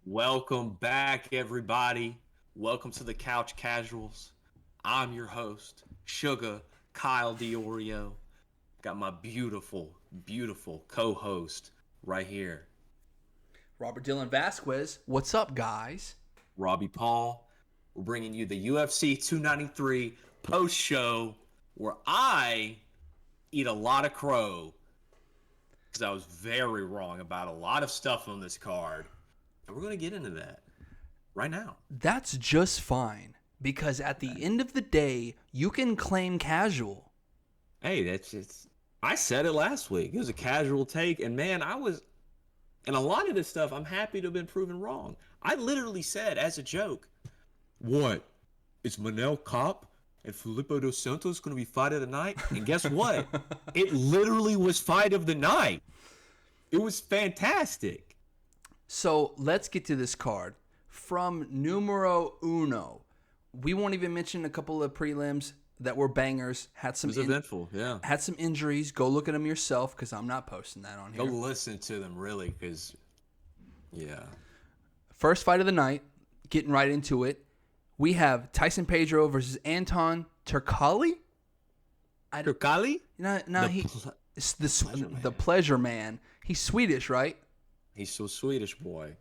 Welcome back, everybody. Welcome to the Couch Casuals. I'm your host, Sugar Kyle Diorio. Got my beautiful co-host right here, Robert Dylan Vasquez. What's up, guys? Robbie Paul. We're bringing you the UFC 293 post-show where I eat a lot of crow because I was very wrong about a lot of stuff on this card. And we're going to get into that right now. That's just fine because at the end of the day, you can claim casual. Hey, that's just. I said it last week. It was a casual take, and man, and a lot of this stuff, I'm happy to have been proven wrong. I literally said as a joke, "What? Is Manel Kopp and Felipe dos Santos going to be fight of the night?" And guess what? It literally was fight of the night. It was fantastic. So let's get to this card. From numero uno, we won't even mention a couple of prelims that were bangers. It was eventful, yeah. Had some injuries. Go look at them yourself because I'm not posting that on here. Go listen to them, really, because, yeah. First fight of the night, getting right into it. We have Tyson Pedro versus Anton Turkalj. Turkalj? No, it's Pleasure Man. the Pleasure Man. He's Swedish, right? He's so Swedish, boy.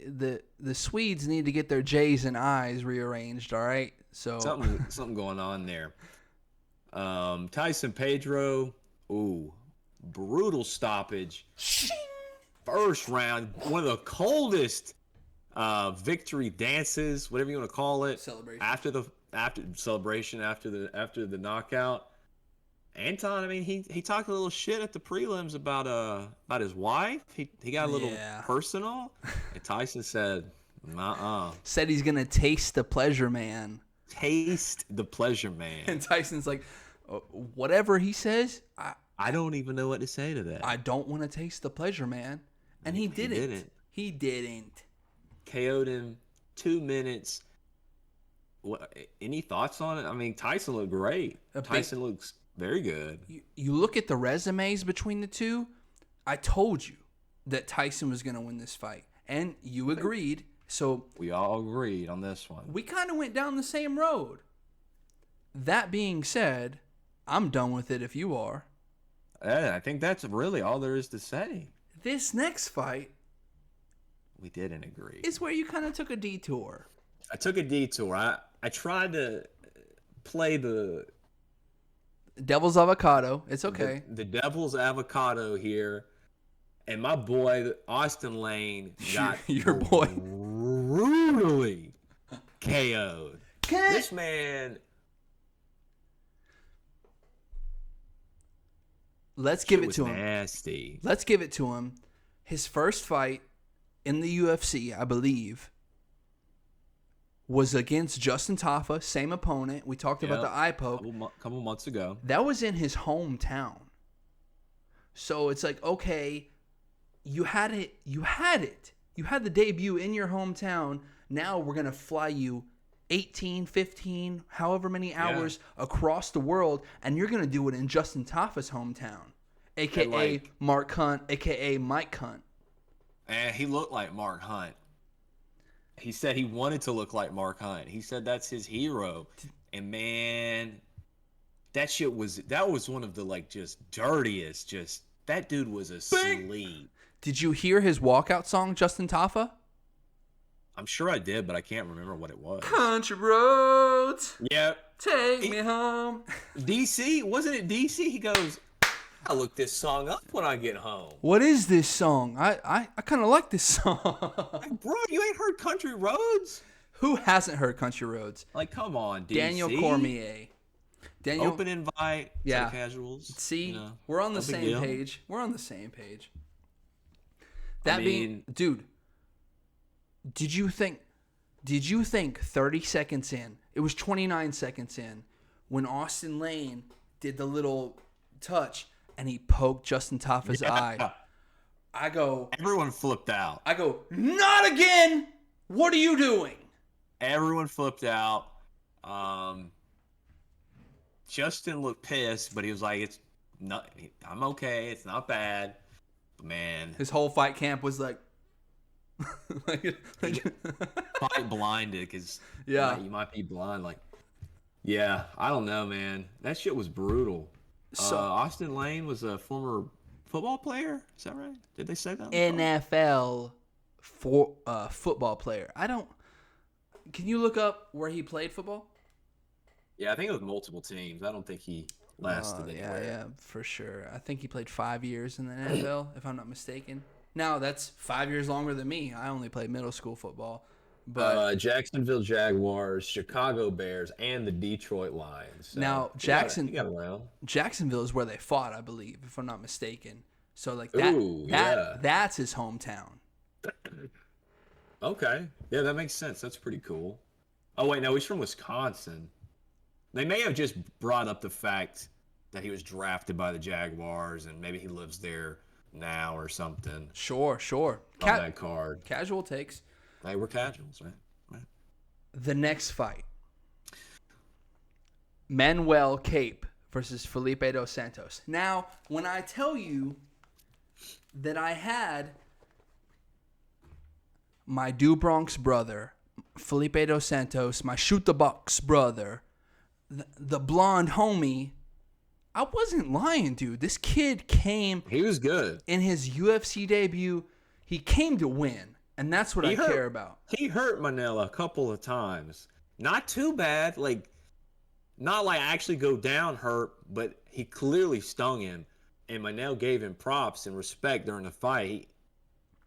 The Swedes need to get their J's and I's rearranged, all right? So Something going on there. Tyson Pedro, brutal stoppage. First round, one of the coldest victory dances, whatever you want to call it. Celebration. After the knockout. Anton, I mean, he talked a little shit at the prelims about his wife. He got a little personal. And Tyson said, said he's gonna taste the Pleasure Man. Taste the Pleasure Man. And Tyson's like, whatever he says, I don't even know what to say to that. I don't want to taste the Pleasure Man. And he didn't. He didn't. KO'd him 2 minutes. What? Any thoughts on it? I mean, Tyson looked great. Tyson looks very good. You look at the resumes between the two. I told you that Tyson was going to win this fight. And you agreed. So we all agreed on this one. We kind of went down the same road. That being said, I'm done with it if you are. Yeah, I think that's really all there is to say. This next fight, we didn't agree. Is where you kind of took a detour. I took a detour. I tried to play the devil's avocado. It's okay. The devil's avocado here. And my boy, Austin Lane, got your boy brutally KO'd. This man. Let's give it to him. Nasty. Let's give it to him. His first fight in the UFC, I believe, was against Justin Tafa, same opponent. We talked about the eye poke. Couple months ago. That was in his hometown. So it's like, okay, you had it. You had the debut in your hometown. Now we're going to fly you 18, 15, however many hours across the world, and you're going to do it in Justin Tafa's hometown, a.k.a. Mark Hunt, a.k.a. Mike Hunt. And he looked like Mark Hunt. He said he wanted to look like Mark Hunt. He said that's his hero. And man, that was one of the just dirtiest, that dude was asleep. Did you hear his walkout song, Justin Tafa? I'm sure I did, but I can't remember what it was. Country roads. Yep. Take me home. DC? Wasn't it DC? He goes, I'll look this song up when I get home. What is this song? I kind of like this song. Bro, you ain't heard Country Roads? Who hasn't heard Country Roads? Come on, DC. Daniel Cormier. Open invite. Yeah. Casuals. See, we're on the same page. We're on the same page. Dude, did you think 30 seconds in, it was 29 seconds in, when Austin Lane did the little touch and he poked Justin Tafa's eye? I go... Everyone flipped out. I go, not again! What are you doing? Everyone flipped out. Justin looked pissed, but he was like, I'm okay. It's not bad. But man. His whole fight camp was like... Like, Fight blinded because yeah. you might be blind. Like, yeah, I don't know, man. That shit was brutal. So Austin Lane was a former football player. Is that right? Did they say that on the card? NFL for football player. I don't. Can you look up where he played football? Yeah, I think it was multiple teams. I don't think he lasted anywhere. Yeah, for sure. I think he played 5 years in the NFL, if I'm not mistaken. Now that's 5 years longer than me. I only played middle school football, but Jacksonville Jaguars, Chicago Bears, and the Detroit Lions. So now he got around. Jacksonville is where they fought, I believe, if I'm not mistaken. So like Ooh, yeah. that's his hometown. Okay. Yeah, that makes sense. That's pretty cool. Oh, wait, no, he's from Wisconsin. They may have just brought up the fact that he was drafted by the Jaguars and maybe he lives there now or something Sure. on that card. Casual takes. They were casuals, right? The next fight. Manuel Cape versus Felipe dos Santos. Now, when I tell you that I had my Do Bronx brother, Felipe dos Santos, my Shoot the Box brother, the blonde homie, I wasn't lying, dude. This kid came. He was good. In his UFC debut, he came to win, and that's what I care about. He hurt Manila a couple of times. Not too bad, like not like actually go down hurt, but he clearly stung him, and Manel gave him props and respect during the fight.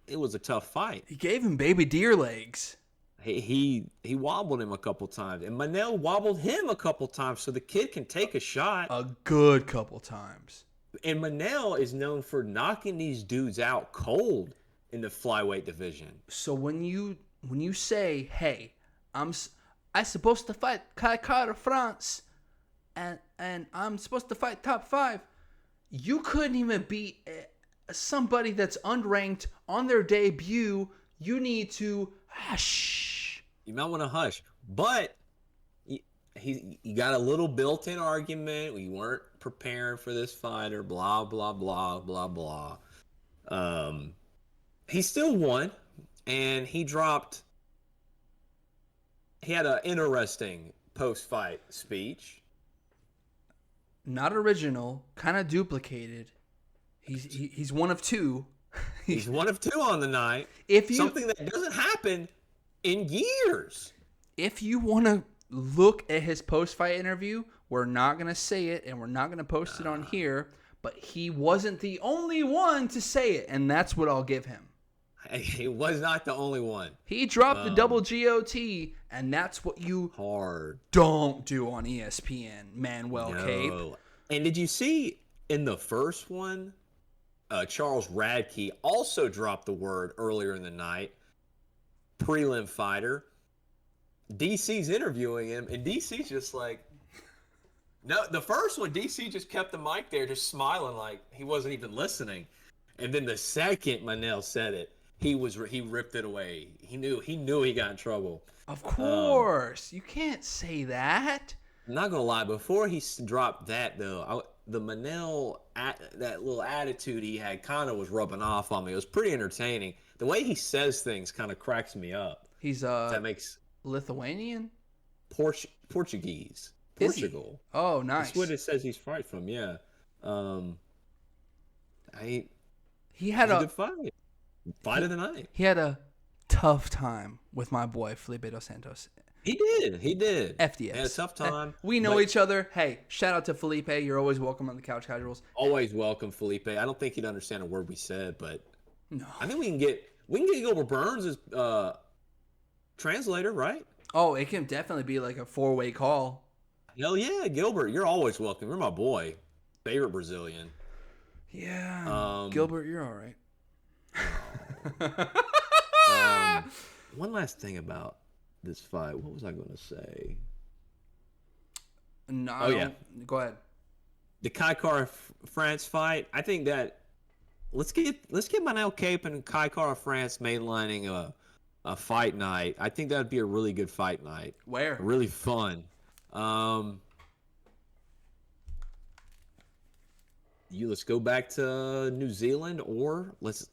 It was a tough fight. He gave him baby deer legs. He wobbled him a couple times, and Manel wobbled him a couple times, so the kid can take a shot. A good couple times. And Manel is known for knocking these dudes out cold in the flyweight division. So when you say, "Hey, I supposed to fight Kai Kara France, and I'm supposed to fight top 5," you couldn't even beat somebody that's unranked on their debut. You need to hush. You might want to hush, but you got a little built-in argument. We weren't preparing for this fighter. Blah blah blah blah blah. He still won, and he had an interesting post-fight speech. Not original, kind of duplicated. He's one of two. He's one of two on the night. Something that doesn't happen in years. If you want to look at his post-fight interview, we're not going to say it, and we're not going to post it on here, but he wasn't the only one to say it, and that's what I'll give him. He was not the only one. He dropped the double GOT, and that's what you don't do on ESPN, Manuel Cape. And did you see in the first one, Charles Radke also dropped the word earlier in the night. Prelim fighter. DC's interviewing him, and DC's just like, no, the first one, DC just kept the mic there, just smiling like he wasn't even listening. And then the second Manel said it, he ripped it away. He knew he got in trouble. Of course, you can't say that. I'm not gonna lie. Before he dropped that though, the Manel that little attitude he had kind of was rubbing off on me. It was pretty entertaining. The way he says things kind of cracks me up. He's that makes Lithuanian, Portuguese, Portugal. Oh, nice. That's what it says he's from. Yeah. He had a good fight of the night. He had a tough time with my boy Felipe dos Santos. He did. FDS. He had a tough time. We know each other. Hey, shout out to Felipe. You're always welcome on the Couch Casuals. Always welcome, Felipe. I don't think he'd understand a word we said, but no. I think we can get Gilbert Burns as translator, right? Oh, it can definitely be like a 4-way call. Hell yeah, Gilbert. You're always welcome. You're my boy. Favorite Brazilian. Yeah. Gilbert, you're all right. One last thing about this fight. What was I going to say? No. Yeah. Go ahead. The Kai Kara France fight. I think that let's get Manel Cape and Kai Kara France mainlining a fight night. I think that would be a really good fight night. Where? Really fun. Let's go back to New Zealand, or let's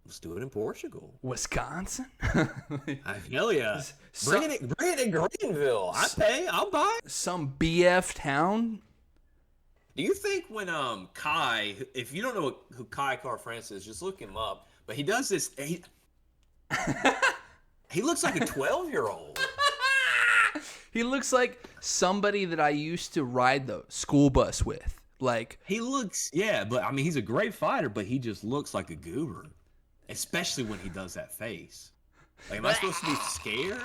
Let's do it in Portugal. Wisconsin? Hell yeah. Some, Bring it in Greenville. I'll buy. some BF town? Do you think when Kai, if you don't know who Kai Car-France is, just look him up. But he does this. He looks like a 12-year-old. He looks like somebody that I used to ride the school bus with. Like He looks, yeah, but I mean, he's a great fighter, but he just looks like a goober, especially when he does that face. Like, am I supposed to be scared?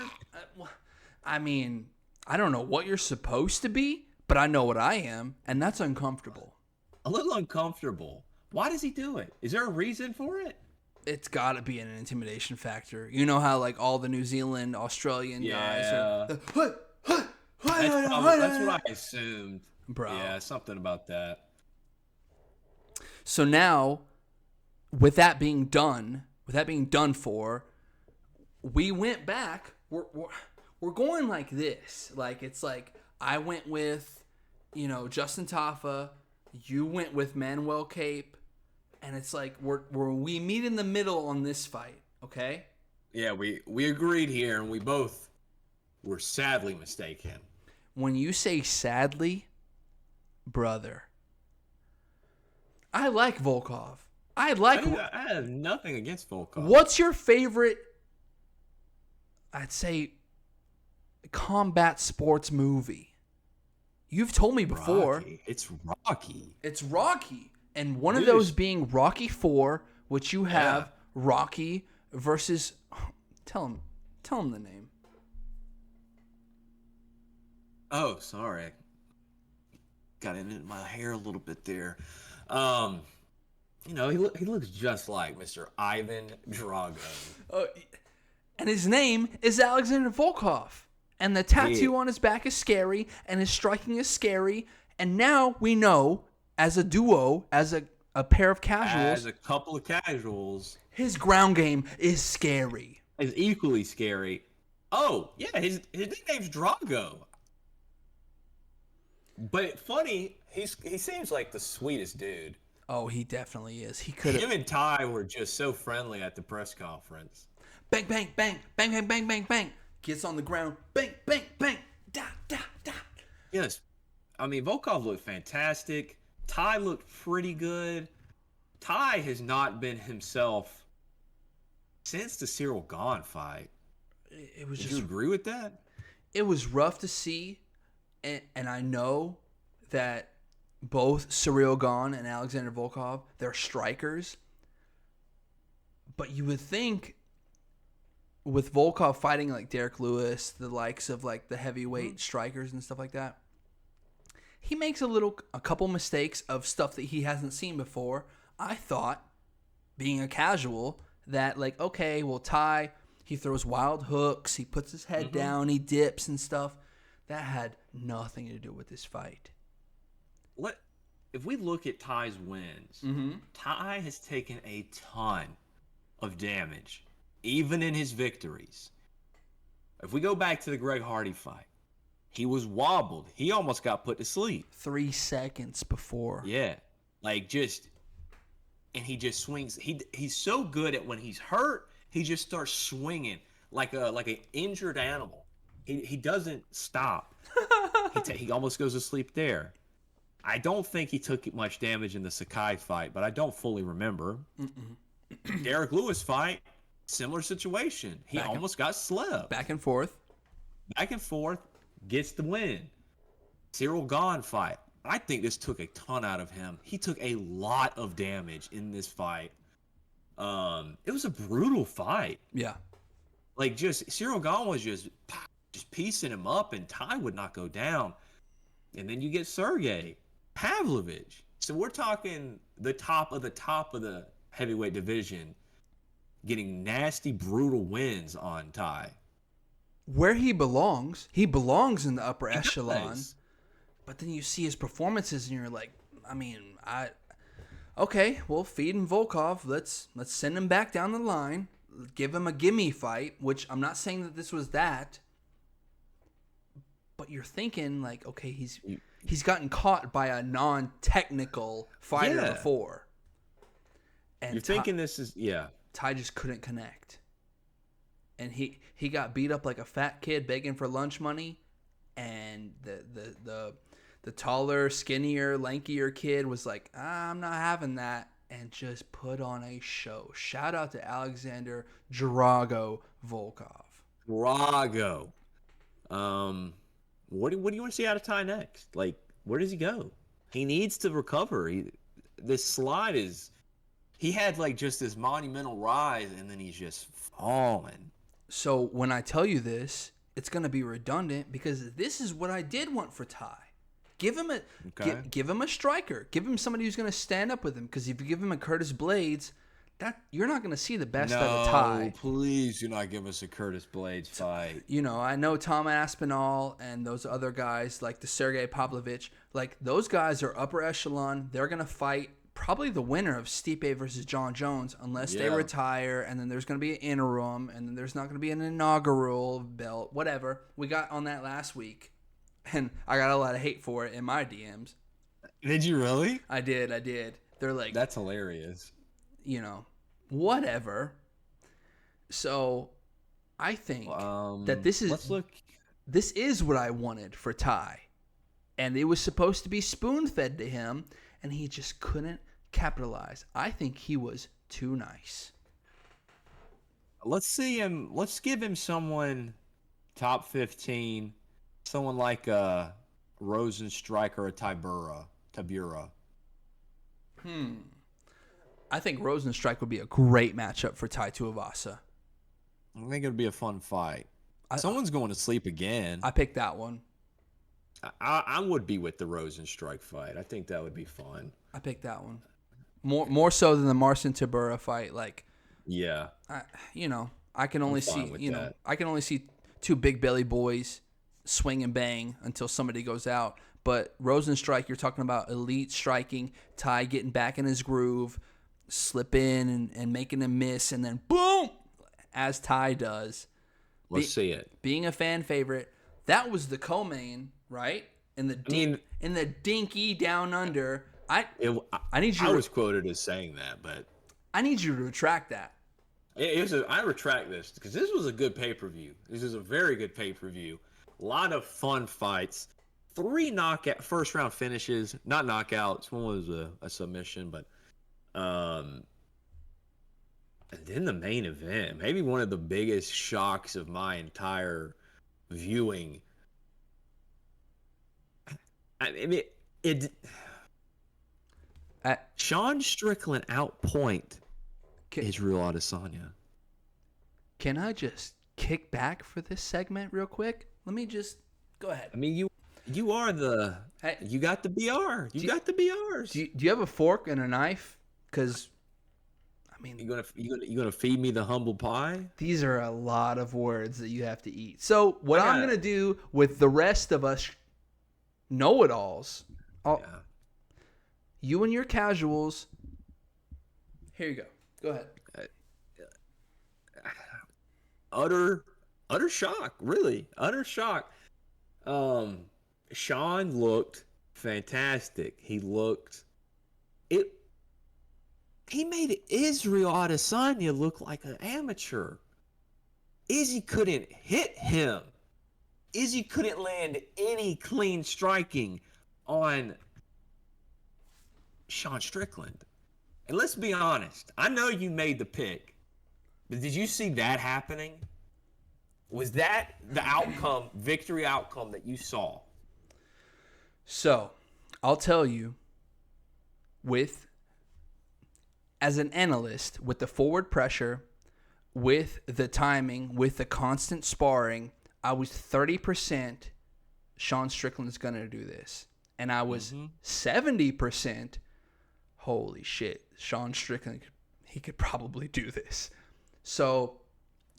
I mean, I don't know what you're supposed to be, but I know what I am, and that's uncomfortable. A little uncomfortable. Why does he do it? Is there a reason for it? It's got to be an intimidation factor. You know how like all the New Zealand, Australian guys are. That's what I assumed. Bro. Yeah, something about that. So now, with that being done for, we went back. We're going like this. Like it's like I went with, Justin Tafa. You went with Manuel Cape, and it's like we meet in the middle on this fight. Okay. Yeah, we agreed here, and we both were sadly mistaken. When you say sadly, brother, I like Volkov. I have nothing against Volkov. What's your favorite, I'd say, combat sports movie? You've told me before. Rocky. It's Rocky. It's Rocky. And one of those being Rocky 4, which you have Rocky versus... Tell him the name. Oh, sorry. Got it in my hair a little bit there. He looks just like Mr. Ivan Drago. And his name is Alexander Volkov. And the tattoo on his back is scary, and his striking is scary. And now we know, as a duo, as a pair of casuals, as a couple of casuals, his ground game is scary. Is equally scary. Oh, yeah, his nickname's Drago. But funny, he seems like the sweetest dude. Oh, he definitely is. Him and Ty were just so friendly at the press conference. Bang, bang, bang, bang, bang, bang, bang, bang. Gets on the ground. Bang, bang, bang. Da, da, da. Yes. I mean, Volkov looked fantastic. Ty looked pretty good. Ty has not been himself since the Cyril Gahn fight. Did you agree with that? It was rough to see, and I know that both Cyril Gahn and Alexander Volkov, they're strikers. But you would think with Volkov fighting like Derek Lewis, the likes of like the heavyweight strikers and stuff like that, he makes a couple mistakes of stuff that he hasn't seen before. I thought, being a casual, that like, okay, well, Ty, he throws wild hooks, he puts his head down, he dips and stuff. That had nothing to do with this fight. If we look at Ty's wins, Ty has taken a ton of damage, even in his victories. If we go back to the Greg Hardy fight, he was wobbled. He almost got put to sleep. 3 seconds before. Yeah. And he just swings. He's so good at when he's hurt, he just starts swinging like an injured animal. He doesn't stop. He almost goes to sleep there. I don't think he took much damage in the Sakai fight, but I don't fully remember. Derek Lewis fight, similar situation. He almost got slept. Back and forth, gets the win. Cyril Gahn fight. I think this took a ton out of him. He took a lot of damage in this fight. It was a brutal fight. Yeah. Cyril Gahn was just piecing him up, and Ty would not go down. And then you get Sergey Pavlovich. So we're talking the top of the heavyweight division getting nasty, brutal wins on Ty. Where he belongs in the upper echelon. But then you see his performances, and you're like, okay, well, feeding Volkov, let's send him back down the line, give him a gimme fight, which I'm not saying that this was that. But you're thinking like, okay, he's gotten caught by a non-technical fighter before. And you're thinking this is Ty just couldn't connect. And he got beat up like a fat kid begging for lunch money, and the taller, skinnier, lankier kid was like, I'm not having that, and just put on a show. Shout out to Alexander Drago Volkov. Drago. What do you want to see out of Ty next? Like, where does he go? He needs to recover. This slide is. He had like just this monumental rise, and then he's just falling. So when I tell you this, it's going to be redundant because this is what I did want for Ty. Give him give him a striker. Give him somebody who's going to stand up with him. Because if you give him a Curtis Blades, that you're not going to see the best out of Ty. No, please do not give us a Curtis Blades fight. You know, I know Tom Aspinall and those other guys like the Sergey Pavlovich. Like those guys are upper echelon. They're going to fight probably the winner of Stipe versus John Jones unless they retire, and then there's going to be an interim, and then there's not going to be an inaugural belt, whatever. We got on that last week, and I got a lot of hate for it in my DMs. Did you really? I did. They're like... That's hilarious. You know, whatever. So, I think that this is... Let's look. This is what I wanted for Ty. And it was supposed to be spoon-fed to him, and he just couldn't capitalize. I think he was too nice. Let's see him. Let's give him someone top 15. Someone like Rosenstrike or a Tybura. I think Rosenstrike would be a great matchup for Tai Tuivasa. I think it would be a fun fight. Someone's going to sleep again. I picked that one. I would be with the Rosenstrike fight. I think that would be fun. I picked that one. More so than the Marcin Tybura fight. Like, yeah, I can only see two big belly boys swing and bang until somebody goes out. But Rosenstrike, you're talking about elite striking, Ty getting back in his groove, slip in and making him miss, and then boom, as Ty does. Let's see it. Being a fan favorite, that was the co-main, right? In the dinky down under. I need you. I was quoted as saying that, but I need you to retract that. I retract this because this was a good pay-per-view. This is a very good pay-per-view. A lot of fun fights. 3 knockout first-round finishes, not knockouts. One was a submission, but and then the main event, maybe one of the biggest shocks of my entire viewing. I mean, Sean Strickland outpoint Israel Adesanya. Can I just kick back for this segment real quick? Let me just go ahead. I mean, you are the you got the BR. You got the BRs. Do you have a fork and a knife? Because I mean, you gonna feed me the humble pie? These are a lot of words that you have to eat. So what I'm gonna do with the rest of us know-it-alls, you and your casuals. Here you go. Go ahead. Utter shock, really. Utter shock. Sean looked fantastic. He made Israel Adesanya look like an amateur. Izzy couldn't hit him. Izzy couldn't land any clean striking on Sean Strickland. And let's be honest. I know you made the pick, but did you see that happening? Was that the victory outcome that you saw? So, I'll tell you, as an analyst, with the forward pressure, with the timing, with the constant sparring, I was 30% Sean Strickland's going to do this. And I was 70%, holy shit, Sean Strickland, he could probably do this. So,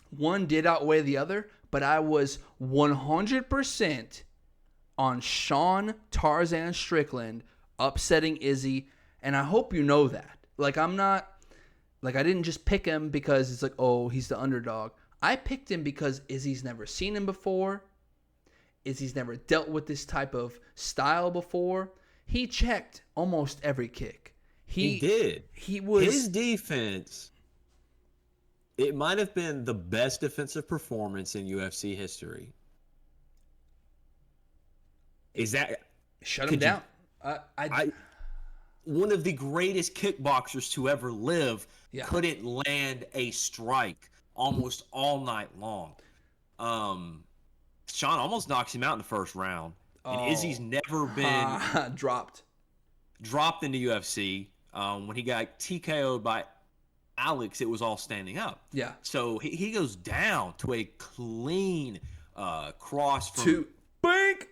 one did outweigh the other, but I was 100% on Sean Tarzan Strickland upsetting Izzy, and I hope you know that. Like, I didn't just pick him because it's like, oh, he's the underdog. I picked him because Izzy's never seen him before. Izzy's never dealt with this type of style before. He checked almost every kick. He did. He was his defense. It might have been the best defensive performance in UFC history. Is that Shut him could you down. I one of the greatest kickboxers to ever live Yeah. couldn't land a strike almost all night long. Sean almost knocks him out in the first round. And Izzy's never been dropped in the UFC. When he got TKO'd by Alex, it was all standing up. Yeah. So he goes down to a clean cross from to bink.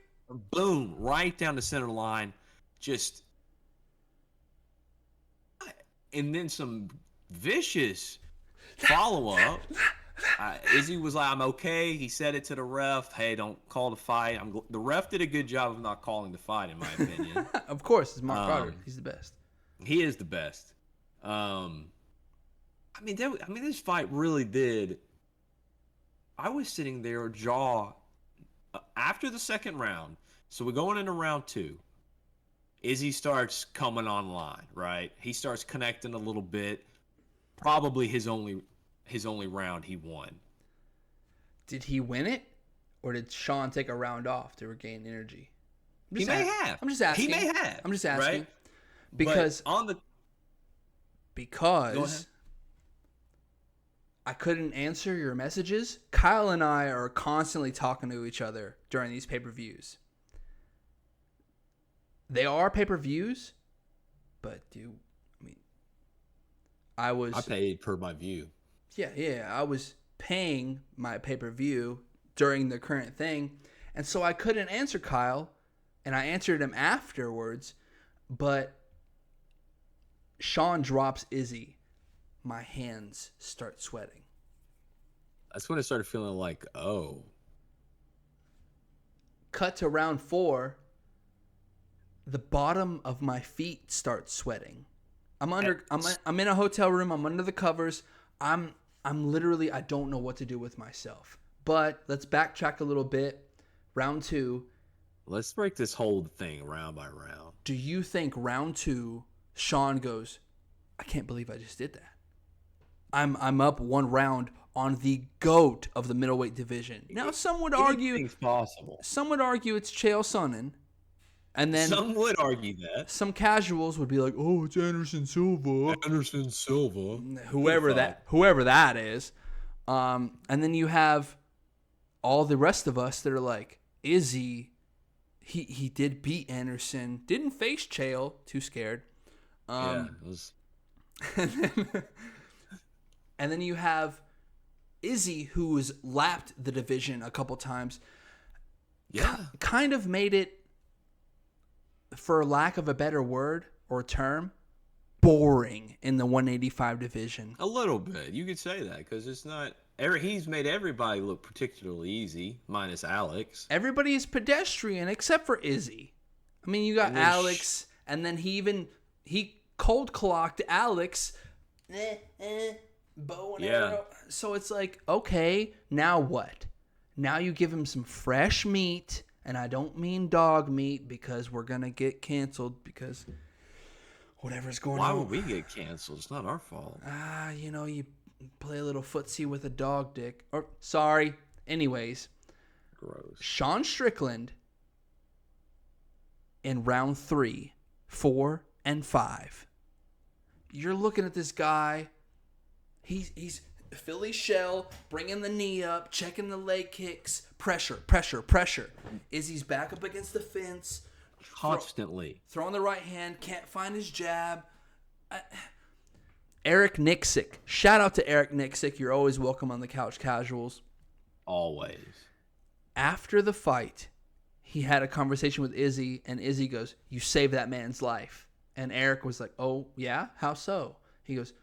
Boom, right down the center line. Just and then some vicious follow-up. Izzy was like, I'm okay. He said it to the ref. Hey, don't call the fight. The ref did a good job of not calling the fight, in my opinion. Of course, it's Mark Carter. He's the best. He is the best. This fight really did. I was sitting there, jaw after the second round. So we're going into round 2. Izzy starts coming online, right? He starts connecting a little bit. Probably his only round he won. Did he win it, or did Sean take a round off to regain energy? He may have. I'm just asking. He may have. I'm just asking. Right? Because Go ahead. I couldn't answer your messages. Kyle and I are constantly talking to each other during these pay-per-views. They are pay-per-views, but I paid per my view. Yeah, I was paying my pay-per-view during the current thing, and so I couldn't answer Kyle, and I answered him afterwards, but Sean drops Izzy. My hands start sweating. That's when I started feeling like, oh. Cut to round 4. The bottom of my feet starts sweating. I'm in a hotel room. I'm under the covers. I'm literally, I don't know what to do with myself. But let's backtrack a little bit. Round 2. Let's break this whole thing round by round. Do you think round 2, Sean goes, I can't believe I just did that. I'm up 1 round on the GOAT of the middleweight division. Now some would argue Anything's possible. Some would argue it's Chael Sonnen. And then some would argue that. Some casuals would be like, "Oh, it's Anderson Silva." Anderson Silva. Whoever that is. And then you have all the rest of us that are like, Izzy, he did beat Anderson. Didn't face Chael. Too scared. It was... and then you have Izzy, who has lapped the division a couple times. Yeah. Kind of made it, for lack of a better word or term, boring in the 185 division. A little bit. You could say that because it's not. He's made everybody look particularly easy, minus Alex. Everybody is pedestrian except for Izzy. I mean, you got Alex, and then he cold clocked Alex. Bow and arrow. So it's like, okay, now what? Now you give him some fresh meat. And I don't mean dog meat because we're going to get canceled because whatever's going on. Why would we get canceled? It's not our fault. You play a little footsie with a dog dick. Or, sorry. Anyways. Gross. Sean Strickland in round 3, 4, and 5. You're looking at this guy. He's Philly shell, bringing the knee up, checking the leg kicks, pressure. Izzy's back up against the fence. Constantly. Throwing the right hand, can't find his jab. Eric Nixick. Shout out to Eric Nixick. You're always welcome on the Couch Casuals. Always. After the fight, he had a conversation with Izzy, and Izzy goes, "You saved that man's life." And Eric was like, "Oh, yeah? How so?" He goes,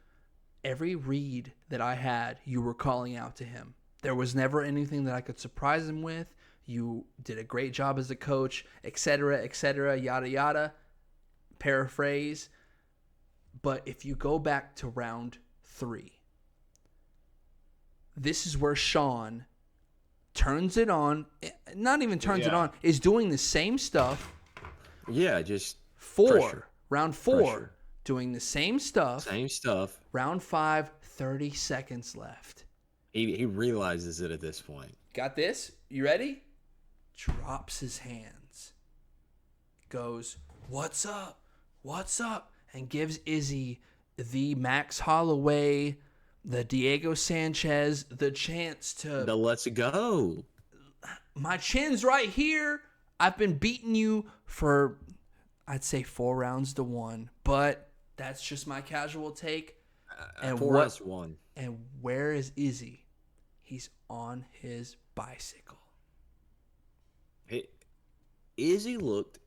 "Every read that I had, you were calling out to him. There was never anything that I could surprise him with. You did a great job as a coach, etc., yada, yada." Paraphrase. But if you go back to round 3, this is where Sean turns it on. Not even turns it on. Is doing the same stuff. Yeah, just 4. Pressure. Round 4. Pressure. Doing the same stuff. Same stuff. Round 5, 30 seconds left. He realizes it at this point. Got this? You ready? Drops his hands. Goes, "What's up? What's up?" And gives Izzy the Max Holloway, the Diego Sanchez, the chance to... The let's go. My chin's right here. I've been beating you for, I'd say, 4 rounds to 1. But that's just my casual take. And 4 rounds to 1. And where is Izzy? He's on his bicycle. Izzy looked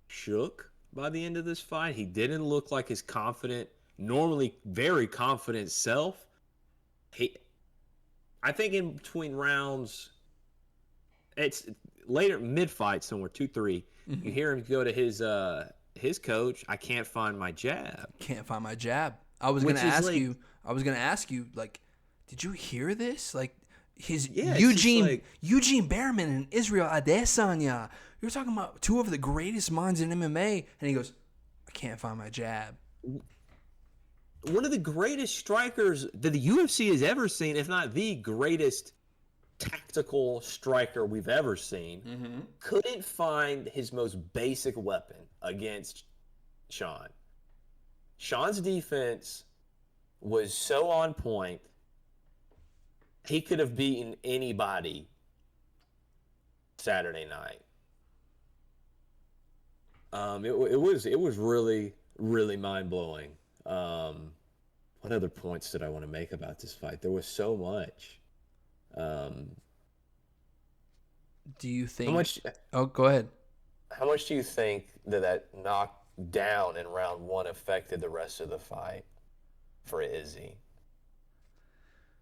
shook by the end of this fight. He didn't look like his confident, normally very confident self. I think in between rounds, it's later mid-fight somewhere, 2-3. Mm-hmm. You hear him go to his coach. I can't find my jab. Can't find my jab. I was gonna ask you, like, did you hear this? Like, Eugene Behrman and Israel Adesanya. You're talking about 2 of the greatest minds in MMA, and he goes, "I can't find my jab." One of the greatest strikers that the UFC has ever seen, if not the greatest tactical striker we've ever seen, couldn't find his most basic weapon against Sean. Sean's defense was so on point. He could have beaten anybody Saturday night. It was really, really mind-blowing. What other points did I want to make about this fight? There was so much. Do you think... How much? Oh, go ahead. How much do you think that knockdown in round 1 affected the rest of the fight for Izzy?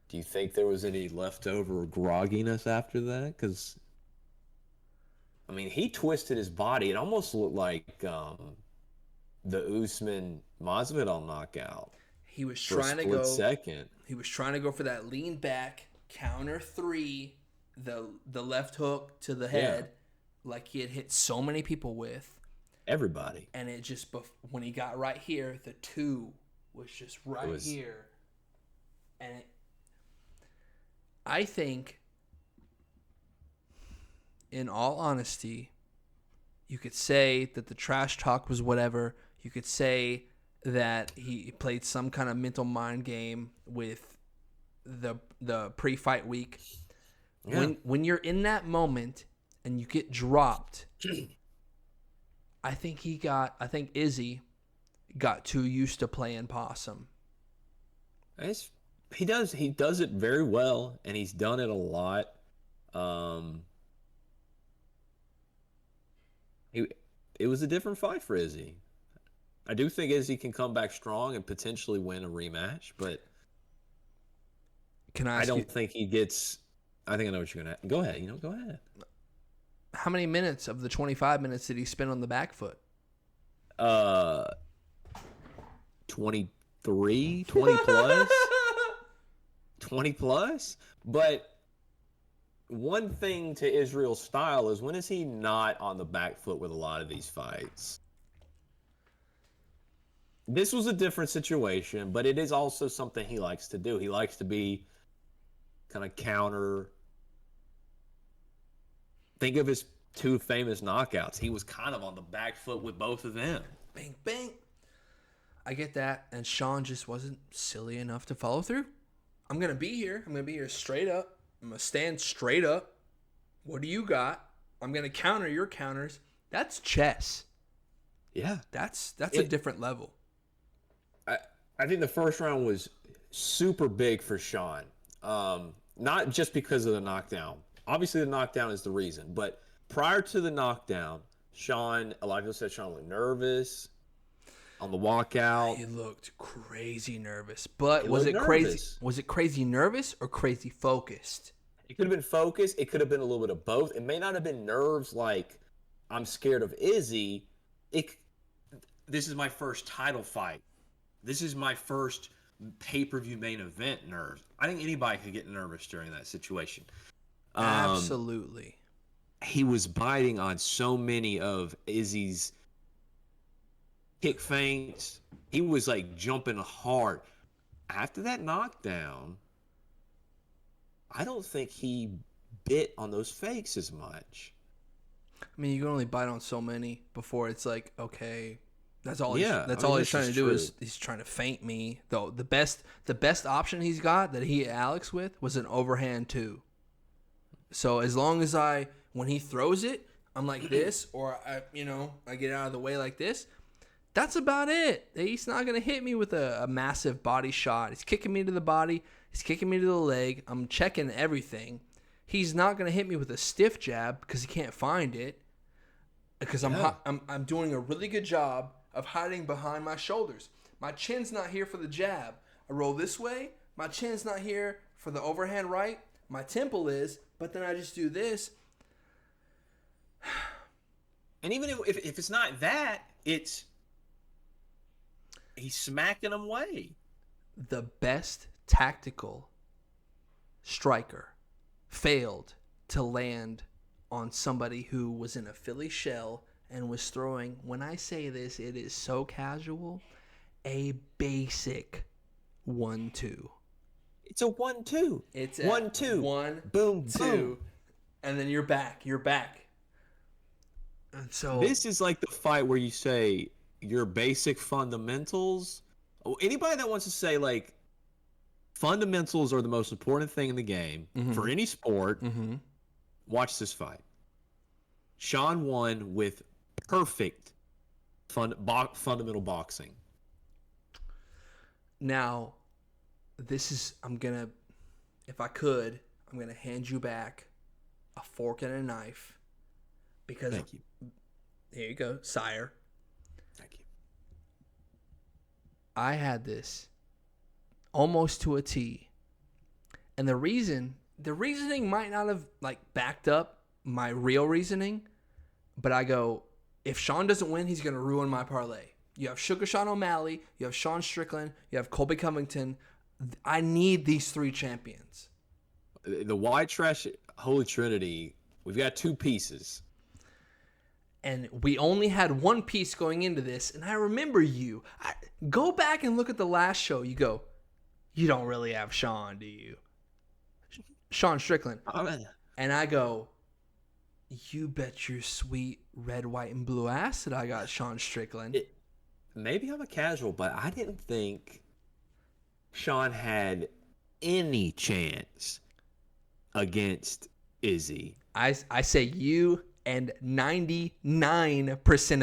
Do you think there was any leftover grogginess after that? Because, I mean, he twisted his body. It almost looked like the Usman Masvidal knockout. He was trying to go second. He was trying to go for that lean back counter 3, the left hook to the head, like he had hit so many people with. Everybody. And it just, when he got right here, the 2 was just right here. And I think, in all honesty, you could say that the trash talk was whatever. You could say that he played some kind of mental mind game with the pre-fight week. Yeah. When you're in that moment and you get dropped, I think Izzy got too used to playing possum. He does it very well, and he's done it a lot. It was a different fight for Izzy. I do think Izzy can come back strong and potentially win a rematch, but I don't think he gets. I think I know what you're gonna. Go ahead. Go ahead. How many minutes of the 25 minutes did he spend on the back foot? 23, 20 plus. 20 plus. But one thing to Israel's style is, when is he not on the back foot with a lot of these fights? This was a different situation, but it is also something he likes to do. He likes to be kind of counter. Think of his 2 famous knockouts. He was kind of on the back foot with both of them. Bang, bang. I get that, and Sean just wasn't silly enough to follow through. I'm going to be here. I'm going to be here straight up. I'm going to stand straight up. What do you got? I'm going to counter your counters. That's chess. Yeah. That's a different level. I think the first round was super big for Sean. Not just because of the knockdown. Obviously, the knockdown is the reason. But prior to the knockdown, a lot of people said Sean looked nervous on the walkout. He looked crazy nervous. But was it crazy? Was it crazy nervous or crazy focused? It could have been focused. It could have been a little bit of both. It may not have been nerves like, I'm scared of Izzy. This is my first title fight. This is my first pay-per-view main event nerves. I think anybody could get nervous during that situation. Absolutely. He was biting on so many of Izzy's kick feints. He was like jumping hard. after that knockdown, I don't think he bit on those fakes as much. I mean, you can only bite on so many before it's like, okay, Yeah, that's I mean, all he's this trying is to do true. is he's trying to feint me. Though the best option he's got that he hit Alex with was an overhand two. So as long as when he throws it, I'm like this, or I get out of the way like this. That's about it. He's not gonna hit me with a massive body shot. He's kicking me to the body. He's kicking me to the leg. I'm checking everything. He's not gonna hit me with a stiff jab because he can't find it. Because Yeah. I'm doing a really good job of hiding behind my shoulders. My chin's not here for the jab. I roll this way. My chin's not here for the overhand right. My temple is, but then I just do this. And even if it's not that, it's he's smacking him away. The best tactical striker failed to land on somebody who was in a Philly shell and was throwing, when I say this, it is so casual, a basic 1-2. It's a 1-2. It's 1-2. One, Boom, two, boom. and then you're back. You're back. And so This is like the fight where you say your basic fundamentals. Anybody that wants to say like fundamentals are the most important thing in the game for any sport, watch this fight. Sean won with perfect fundamental boxing. now, if I'm going to hand you back a fork and a knife because Thank you. here you go, sire. Thank you. I had this almost to a T. And the reasoning might not have like backed up my real reasoning, but I go, if Sean doesn't win, he's going to ruin my parlay. You have Sugar Sean O'Malley, you have Sean Strickland, you have Colby Covington. I need these three champions. The white trash holy trinity. We've got two pieces. And we only had one piece going into this. And I remember go back and look at the last show. You go, you don't really have Sean, do you? Sean Strickland. And I go, you bet your sweet red, white, and blue ass that I got Sean Strickland. Maybe I'm a casual, but I didn't think Sean had any chance against Izzy. I say you and 99%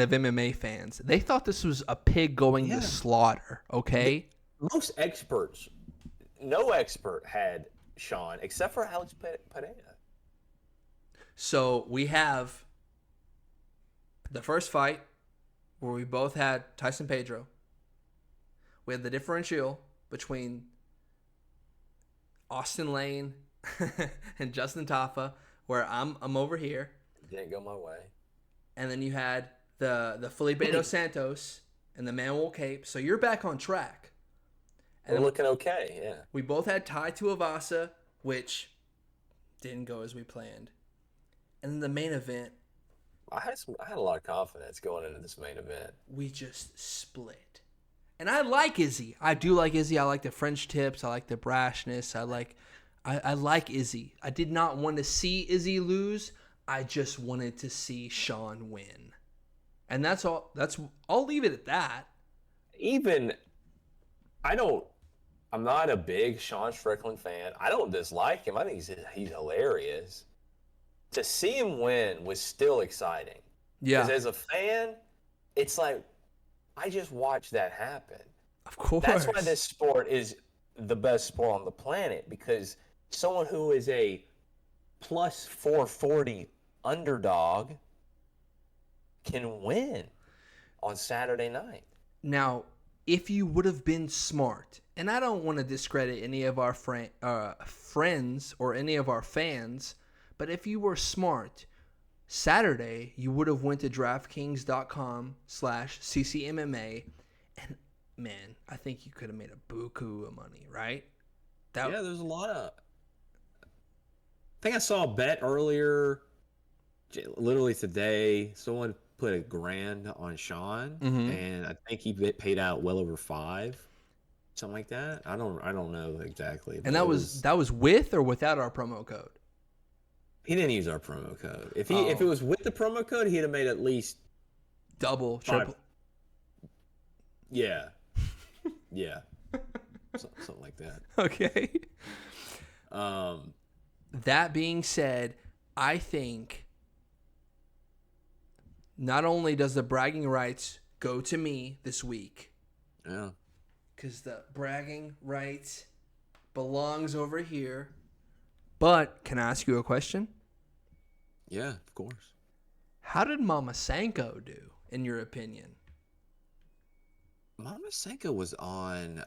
of MMA fans, they thought this was a pig going to slaughter, okay? Most experts, no expert had Sean except for Alex Pereira. So we have the first fight where we both had Tyson Pedro. We had the differential between Austin Lane and Justin Taffa, where I'm over here. Didn't go my way. And then you had the Felipe dos Santos and the Manuel Cape. So you're back on track. And we're looking okay, yeah. We both had Tai Tuivasa, which didn't go as we planned. And then the main event, I had a lot of confidence going into this main event. we just split. And I like Izzy. I do like Izzy. I like the French tips. I like the brashness. I like Izzy. I did not want to see Izzy lose. I just wanted to see Sean win. And that's all. I'll leave it at that. I'm not a big Sean Strickland fan. I don't dislike him. I think he's hilarious. To see him win was still exciting. Yeah. Because as a fan, it's like, I just watched that happen. Of course. That's why this sport is the best sport on the planet, because someone who is a plus 440 underdog can win on Saturday night. Now, if you would have been smart, and I don't want to discredit any of our friends or any of our fans, but if you were smart, Saturday you would have went to DraftKings.com/CCMMA, and man, I think you could have made a buku of money, right? Yeah, there's a lot of. I think I saw a bet earlier, literally today. Someone put $1,000 on Sean, and I think he paid out well over $5,000. something like that. I don't know exactly, And but it was. that was with or without our promo code? He didn't use our promo code. If it Oh, was with the promo code, he'd have made at least double, five. triple. Yeah, yeah, something like that. Okay. Um, That being said, I think not only does the bragging rights go to me this week, yeah. because the bragging rights belongs over here, but can I ask you a question? Yeah, of course. How did Mama Sanko do, in your opinion? Mama Senka was on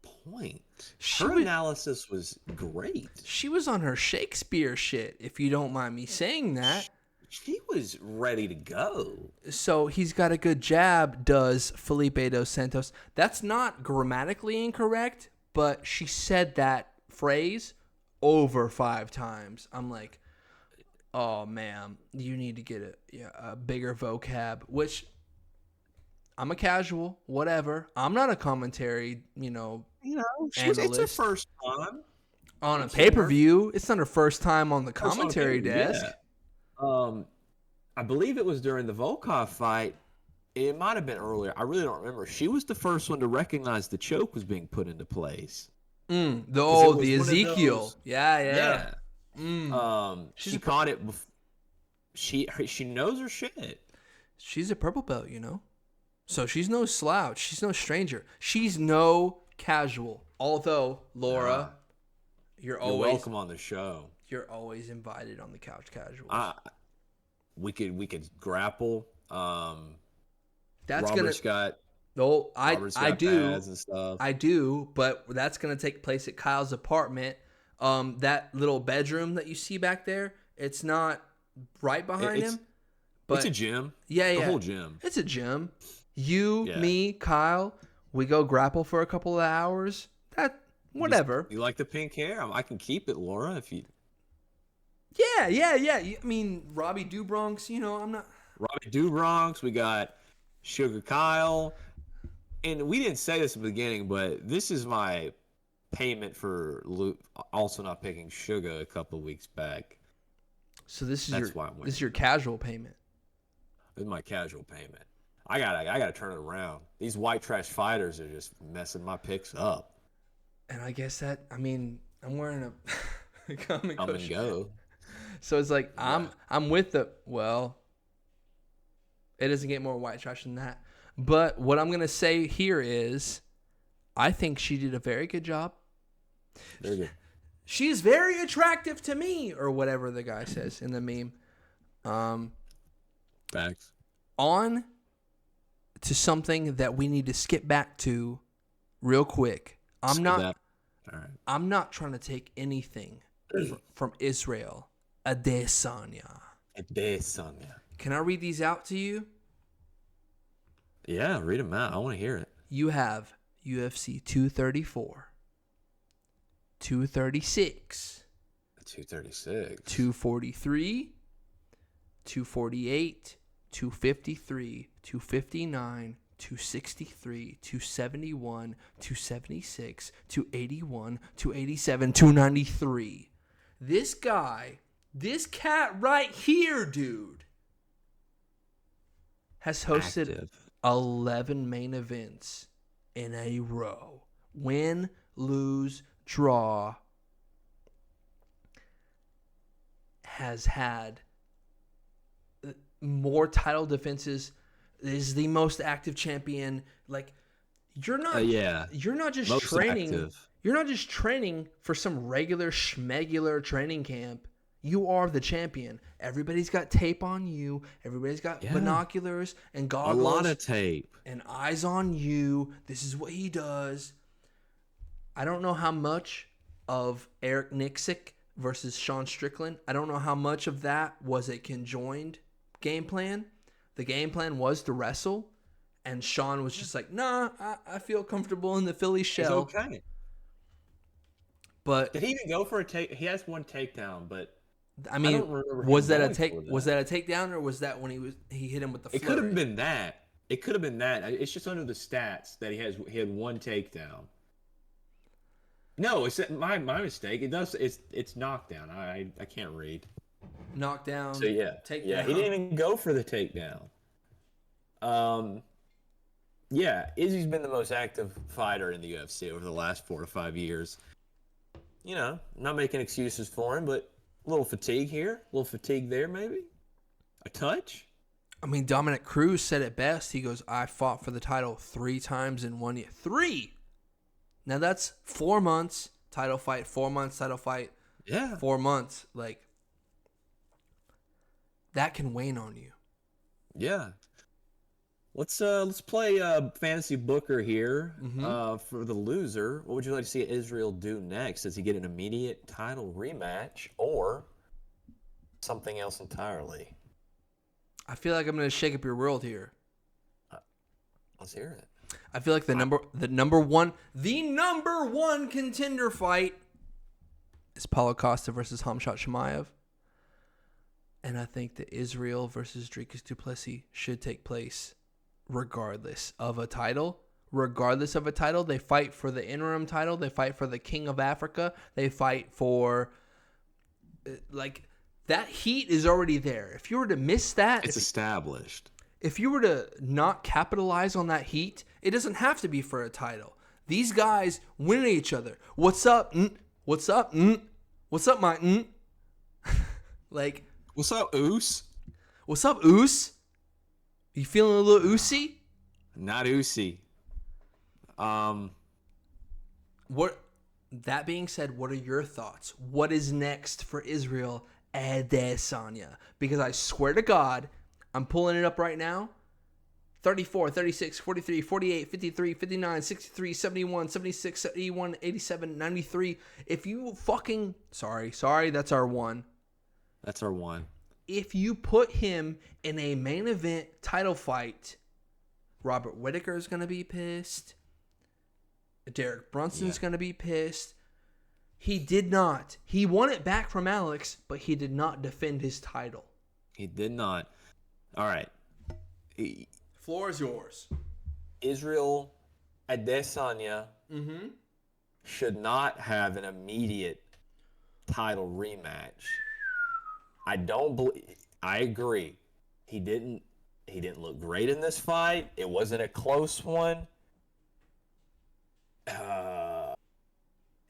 point. She Her was analysis was great. she was on her Shakespeare shit, if you don't mind me saying that. She was ready to go. So he's got a good jab, does Felipe dos Santos. That's not grammatically incorrect, but she said that phrase over 5 times. I'm like, oh, man, you need to get a bigger vocab, which I'm a casual, whatever. I'm not a commentary, It's her analyst. first time. On a I've seen her pay-per-view, it's not her first time on the first on a commentary pay-per-view, desk. yeah. I believe it was during the Volkov fight. It might have been earlier. I really don't remember. She was the first one to recognize the choke was being put into place. The Ezekiel. Yeah. Yeah. She's She a caught it. She knows her shit. She's a purple belt, So she's no slouch. She's no stranger. She's no casual. Although, Laura, you're welcome on the show. You're always invited on the Couch Casuals. We could grapple. That's Robert's got I do. pads and stuff. I do, but that's gonna take place at Kyle's apartment. That little bedroom that you see back there, it's not right behind him. But it's a gym. Yeah. The whole gym. It's a gym. You, me, Kyle, we go grapple for a couple of hours. Whatever. You like the pink hair? I can keep it, Laura, if you. Yeah. I mean, Robbie Dubronx, I'm not. Robbie Dubronx, we got Sugar Kyle. And we didn't say this at the beginning, but this is my payment for also not picking Sugar a couple of weeks back. So this is your casual payment. This is my casual payment. I gotta turn it around. These white trash fighters are just messing my picks up. And I guess I'm wearing a come and go. So it's like I'm with it doesn't get more white trash than that. But what I'm gonna say here is, I think she did a very good job. Very good. She's very attractive to me, or whatever the guy says in the meme. Facts. On to something that we need to skip back to real quick. I'm not trying to take anything from Israel Adesanya. Can I read these out to you? Yeah, read them out. I want to hear it. You have UFC 234, 236, 243, 248, 253, 259, 263, 271, 276, 281, 287, 293. This guy, this cat right here, dude, has hosted 11 main events in a row. Win, lose, draw. Has had more title defenses. Is the most active champion. Like, you're not just most training. Active. You're not just training for some regular schmegular training camp. You are the champion. Everybody's got tape on you. Everybody's got binoculars and goggles. A lot of tape. And eyes on you. This is what he does. I don't know how much of Eric Nixick versus Sean Strickland. I don't know how much of that was a conjoined game plan. The game plan was to wrestle, and Sean was just like, nah, I feel comfortable in the Philly shell. It's okay. But did he even go for a take? He has one takedown, but I mean, was that a takedown, or was that when he hit him with the flurry? It could have been that. It's just under the stats that he had one takedown. No, it's my mistake. It's knockdown. I can't read. So Knockdown, yeah, yeah, he takedown. didn't even go for the takedown. Um, yeah, Izzy's been the most active fighter in the UFC over the last 4 to 5 years. Not making excuses for him, but a little fatigue here, a little fatigue there, maybe a touch. I mean, Dominic Cruz said it best. He goes, I fought for the title 3 times in 1 year. 3! Now that's 4 months, title fight, 4 months, title fight, Yeah, 4 months. Like, that can wane on you. yeah. Let's play fantasy booker here. For the loser, what would you like to see Israel do next? Does he get an immediate title rematch or something else entirely? I feel like I'm going to shake up your world here. Let's hear it. I feel like the number one contender fight is Paulo Costa versus Hamzat Chimaev. And I think that Israel versus Dricus du Plessis should take place regardless of a title. Regardless of a title, they fight for the interim title. They fight for the King of Africa. They fight for, like, that heat is already there. If you were to miss that, It's established. if you were to not capitalize on that heat, it doesn't have to be for a title. These guys win at each other. What's up? What's up? What's up, my? Like, What's up, Oos? what's up, Oos? You feeling a little oosy? Not Oosy. What? That being said, what are your thoughts? What is next for Israel Adesanya? Because I swear to God, I'm pulling it up right now. 34, 36, 43, 48, 53, 59, 63, 71, 76, 71, 87, 93. If you fucking... Sorry, that's our one. That's our one. If you put him in a main event title fight, Robert Whittaker is going to be pissed. Derek Brunson's going to be pissed. He did not. He won it back from Alex, but he did not defend his title. He did not. All right. Floor is yours. Israel Adesanya should not have an immediate title rematch. I agree. He didn't look great in this fight. It wasn't a close one.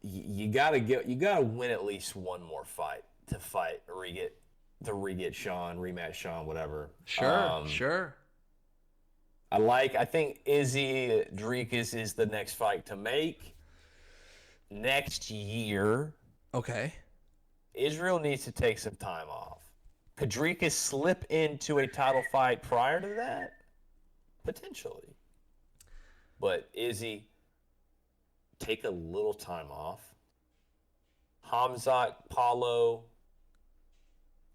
You gotta win at least one more fight to rematch Sean, whatever. Sure. I think Izzy Dricus is the next fight to make. Next year, Okay. Israel needs to take some time off. Could Dricus slip into a title fight prior to that? Potentially. But Izzy, take a little time off. Hamzat, Paulo.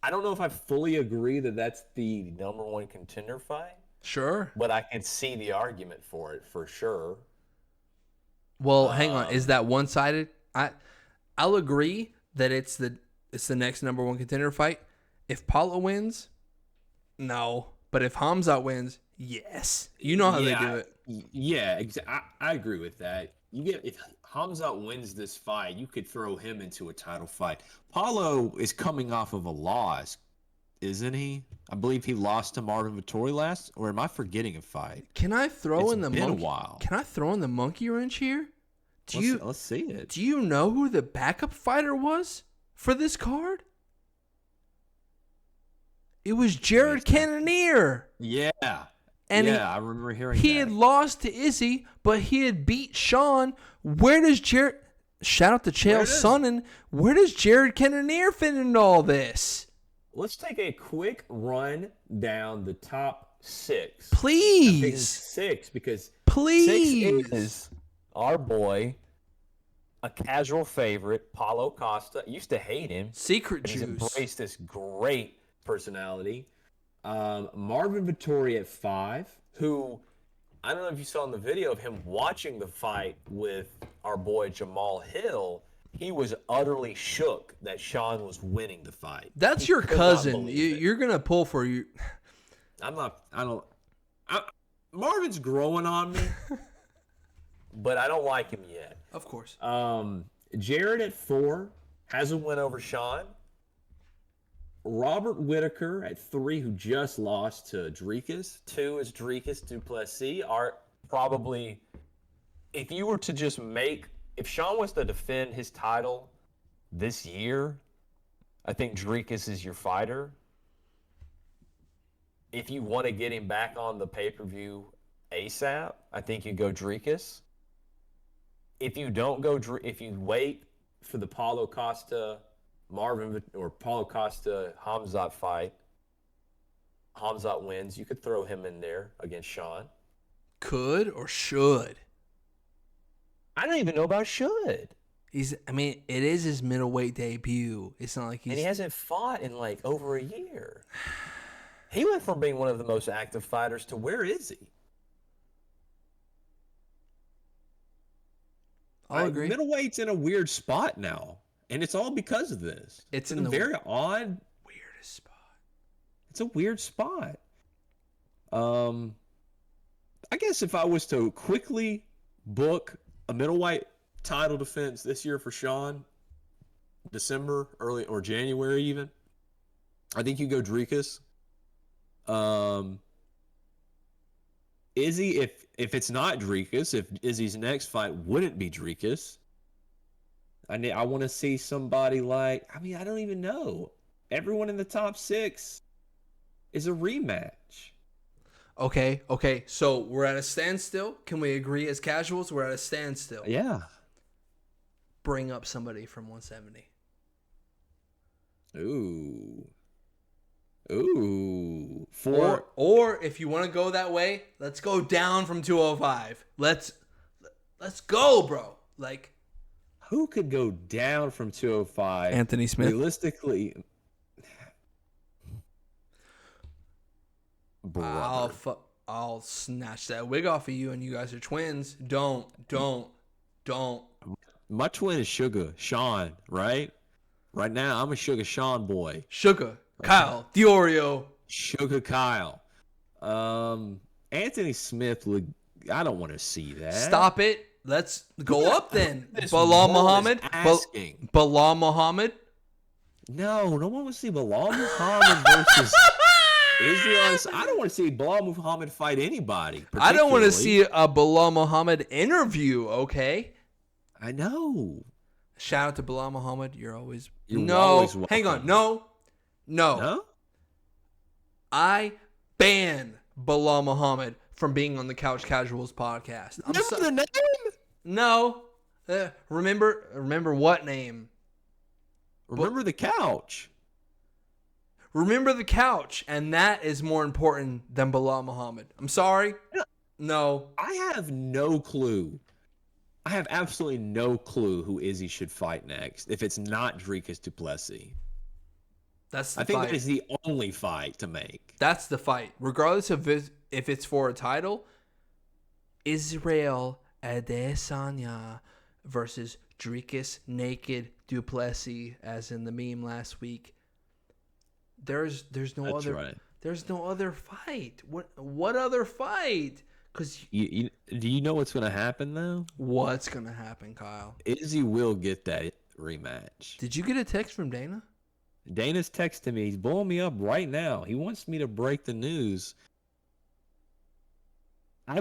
I don't know if I fully agree that that's the number one contender fight, Sure. but I can see the argument for it for sure. Well, hang on. Is that one-sided? I'll agree that it's the next number one contender fight. If Paulo wins, no. But if Hamzat wins, yes. You know how they do it. Yeah, I agree with that. If Hamzat wins this fight, you could throw him into a title fight. Paulo is coming off of a loss, isn't he? I believe he lost to Marvin Vettori last, or am I forgetting a fight? Can I throw It's in the been a monkey? while. Can I throw in the monkey wrench here? Let's see it. Do you know who the backup fighter was for this card? It was Jared Cannonier. Yeah. And I remember hearing that. He had lost to Izzy, but he had beat Sean. Where does Jared... Shout out to Chael Sonnen. Where does Jared Cannonier fit into all this? Let's take a quick run down the top six. Please. Six, because Please. 6 is our boy, a casual favorite, Paulo Costa. Used to hate him. Secret He's juice. embraced this great personality. Marvin Vettori at 5, who I don't know if you saw in the video of him watching the fight with our boy Jamal Hill. He was utterly shook that Sean was winning the fight. That's He your could not cousin. believe it. You're going to pull for you. Marvin's growing on me, but I don't like him yet. Of course. Jared at 4 has a win over Sean. Robert Whitaker at 3, who just lost to Drekus. 2 is Drekus Duplessis. Are probably, if you were to just if Sean was to defend his title this year, I think Drekus is your fighter. If you want to get him back on the pay-per-view ASAP, I think you go Drekus. If you don't go, if you wait for the Paulo Costa or Paulo Costa Hamzat fight, Hamzat wins. You could throw him in there against Sean. Could or should? I don't even know about should. It is his middleweight debut. It's not like and he hasn't fought in like over a year. He went from being one of the most active fighters to where is he? I'll agree. Middleweight's in a weird spot now, and it's all because of this. It's in a very odd, weirdest spot. It's a weird spot. I guess if I was to quickly book a middleweight title defense this year for Sean, December, early or January even, I think you go Drekus. Izzy, if it's not Drekus, if Izzy's next fight wouldn't be Drekus, I want to see somebody like, I don't even know. Everyone in the top 6 is a rematch. Okay. So we're at a standstill. Can we agree as casuals? We're at a standstill. Yeah. Bring up somebody from 170. Ooh. Or if you want to go that way, let's go down from 205. Let's go, bro. Like, who could go down from 205? Anthony Smith. Realistically, I'll snatch that wig off of you, and you guys are twins. Don't. My twin is Sugar Sean, right? Right now, I'm a Sugar Sean boy. Sugar Kyle Diorio. Sugar Kyle. Anthony Smith would. I don't want to see that. Stop it. Let's go up then. Bilal Muhammad. Bilal Muhammad. No one wants to see Bilal Muhammad versus Israel. I don't want to see Bilal Muhammad fight anybody. I don't want to see a Bilal Muhammad interview. Okay. I know. Shout out to Bilal Muhammad. You're always welcome. Hang on. No. I ban Bilal Muhammad from being on the Couch Casuals podcast. The name? No. Remember what name? Remember the couch. Remember the couch, and that is more important than Bilal Muhammad. I'm sorry. No. I have no clue. I have absolutely no clue who Izzy should fight next if it's not Drekus Duplessis. That's I think that is the only fight to make. That's the fight. Regardless of if it's for a title, Israel Adesanya versus Drekus Naked Duplessis, as in the meme last week. There's no other. Right. There's no other fight. What other fight? Because do you know what's going to happen though? What's going to happen, Kyle? Izzy will get that rematch. Did you get a text from Dana? Dana's texting me. He's blowing me up right now. He wants me to break the news. I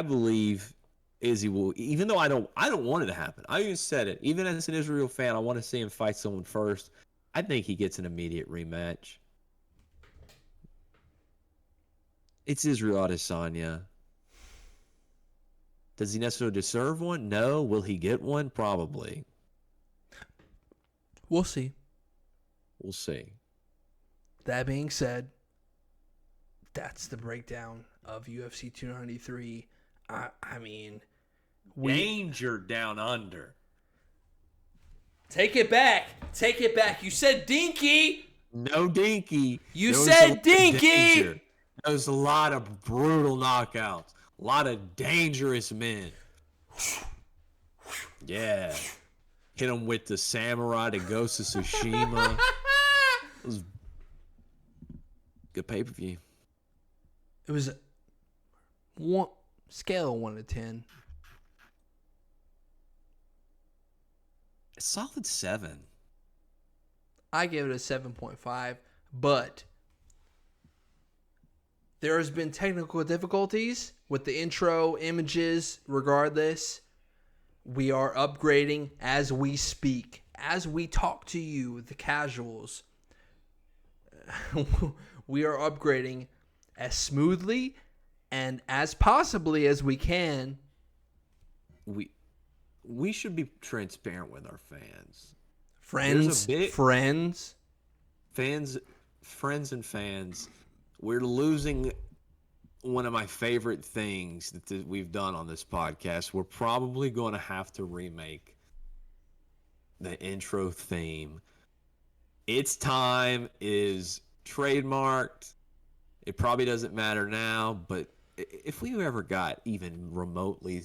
believe Izzy will, even though I don't want it to happen. I even said it. Even as an Israel fan, I want to see him fight someone first. I think he gets an immediate rematch. It's Israel Adesanya. Does he necessarily deserve one? No. Will he get one? Probably. We'll see. We'll see. That being said, that's the breakdown of UFC 293. Danger down under. Take it back. You said dinky. No dinky. You said dinky. There was a lot of brutal knockouts. A lot of dangerous men. Yeah. Hit him with the samurai to Ghost of Tsushima. It was good pay-per-view. It was scale of 1 to 10. A solid 7. I gave it a 7.5, but there has been technical difficulties with the intro images. Regardless, we are upgrading as we speak, as we talk to you, the casuals. We are upgrading as smoothly and as possibly as we can. We should be transparent with our fans. Friends, friends and fans. We're losing one of my favorite things that we've done on this podcast. We're probably going to have to remake the intro theme. Its time is trademarked. It probably doesn't matter now, but if we ever got even remotely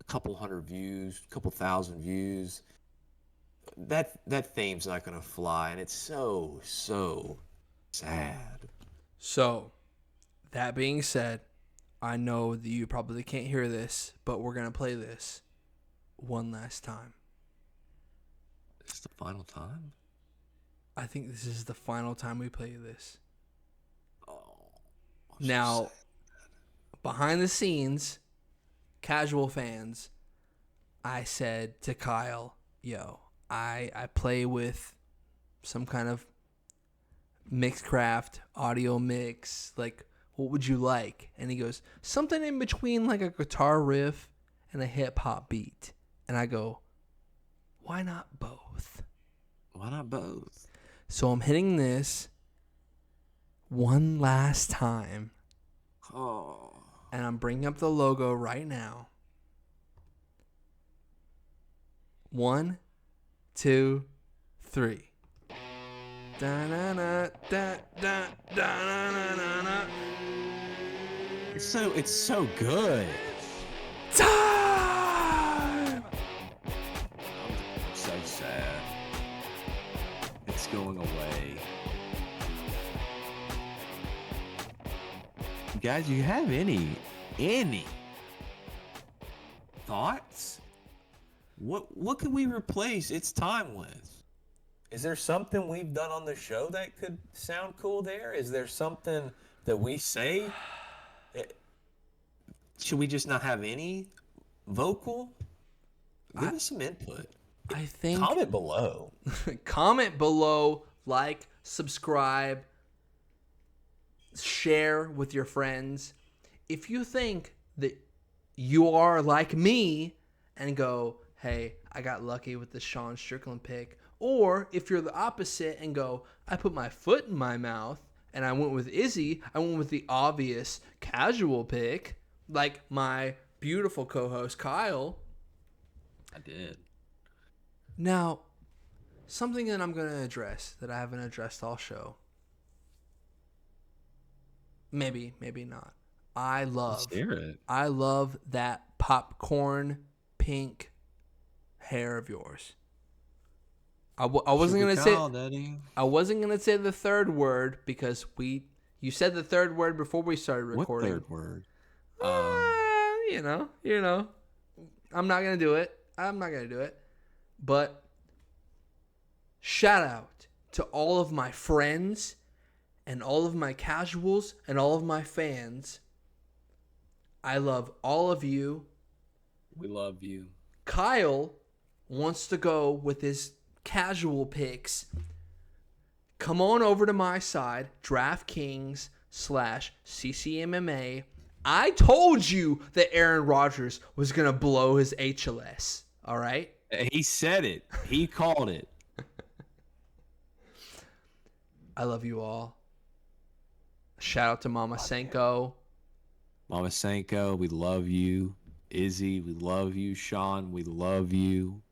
a couple hundred views, a couple thousand views, that theme's not going to fly, and it's so sad. So, that being said, I know that you probably can't hear this, but we're going to play this one last time. It's the final time? I think this is the final time we play this. Oh. Now, behind the scenes, casual fans, I said to Kyle, yo, I play with some kind of Mixcraft audio mix. Like, what would you like? And he goes, something in between like a guitar riff and a hip hop beat. And I go, why not both? Why not both? So I'm hitting this one last time. Oh. And I'm bringing up the logo right now. 1, 2, 3. It's so good. Time! I'm so sad. It's going away. Guys, you have any thoughts? What can we replace It's Time with? Is there something we've done on the show that could sound cool there? Is there something that we say? Should we just not have any vocal? Give us some input. I think... Comment below. Comment below, like, subscribe, share with your friends. If you think that you are like me and go, hey, I got lucky with the Sean Strickland pick. Or if you're the opposite and go, I put my foot in my mouth and I went with Izzy, I went with the obvious casual pick, like my beautiful co-host Kyle. I did. Now, something that I'm going to address that I haven't addressed all show. Maybe not. I love that popcorn pink hair of yours. I wasn't gonna say the third word because you said the third word before we started recording. What third word? You know. I'm not gonna do it. But shout out to all of my friends and all of my casuals and all of my fans. I love all of you. We love you. Kyle wants to go with his casual picks. Come on over to my side, DraftKings/CCMMA. I told you that Aaron Rodgers was going to blow his HLS. All right? He said it. He called it. I love you all. Shout out to Mama Senko. Mama Senko, we love you. Izzy, we love you. Sean, we love you.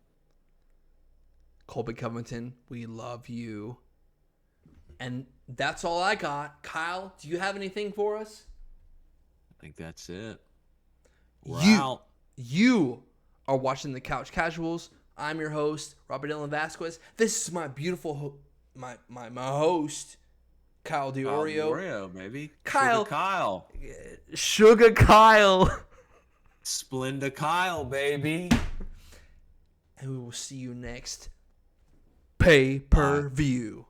Colby Covington, we love you. And that's all I got. Kyle, do you have anything for us? I think that's it. We're out. You are watching The Couch Casuals. I'm your host, Robert Dylan Vasquez. This is my beautiful my host, Kyle DiOrio. DiOrio, baby. Kyle. Sugar Kyle. Sugar Kyle. Splenda Kyle, baby. And we will see you next pay-per-view.